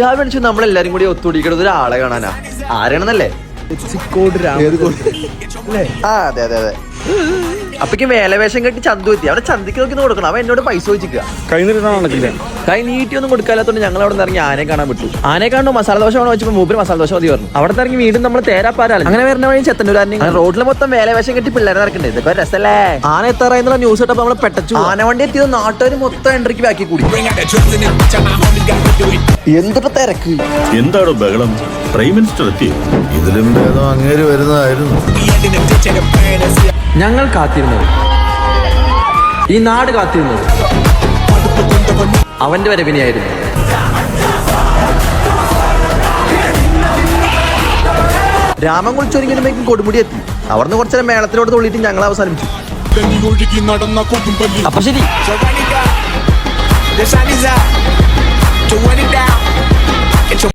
രാവിലെ എണീച്ചു നമ്മളെല്ലാരും കൂടി ഒത്തുകൂടിക്കുന്നത് ഒരാളെ കാണാനാ. ആരാണെന്നല്ലേ? അതെ അതെ അതെ. അപ്പക്ക് വേലവേഷം കെട്ടി ചന്തു എത്തി. അവിടെ ചന്തിക്ക് നോക്കി കൊടുക്കണം. അവൻ എന്നോട് പൈസ ചോദിച്ചില്ല. കൈ നീട്ടിയൊന്നും കൊടുക്കാത്തോണ്ട് ഞങ്ങൾ അവിടെ നിന്ന് ഇറങ്ങി ആനയെ കാണാൻ വിട്ടു. ആനയെ കാണുന്നു മസാല ദോശ വേണം വെച്ചപ്പോൾ മൂപ്പര് മസാല ദോശ മതി പറഞ്ഞു. അവിടെ ഇറങ്ങി വീണ്ടും നമ്മൾ തേരാപ്പാരാണ്. അങ്ങനെ വരുന്ന വഴി ചെത്തന്നൂരാനെ റോഡിൽ മൊത്തം വേലവേഷം കെട്ടി പിള്ളേരെ നടക്കണ്ടേ. ഇതൊക്കെ രസല്ലേ. ആന എത്താറായെന്നുള്ള ന്യൂസ് ഇട്ടപ്പോ നമ്മളെ പെട്ടച്ചു. ആന വണ്ടി എത്തിയത് നാട്ടുകാർ മൊത്തം എൻട്രിക്ക് ബാക്കി കൂടി. എന്തൊക്കെ തിരക്ക്. എന്താണോ ബഹളം? പ്രൈം മിനിസ്റ്റർ എത്തി. ഇതിലും ഭേദം അങ്ങേര് വരുന്നതായിരുന്നു. ഞങ്ങൾ കാത്തിരുന്നത്, ഈ നാട് കാത്തിരുന്നത് അവന്റെ വരവിനെയായിരുന്നു. രാമൻ കുളിച്ചൊരുങ്ങിയപ്പോഴേക്കും കൊടുമുടി എത്തി. അവിടുന്ന് കുറച്ചേരം മേളത്തിലോട്ട് തുള്ളിയിട്ട് ഞങ്ങൾ അവസാനിപ്പിച്ചു. അപ്പൊ ശരി.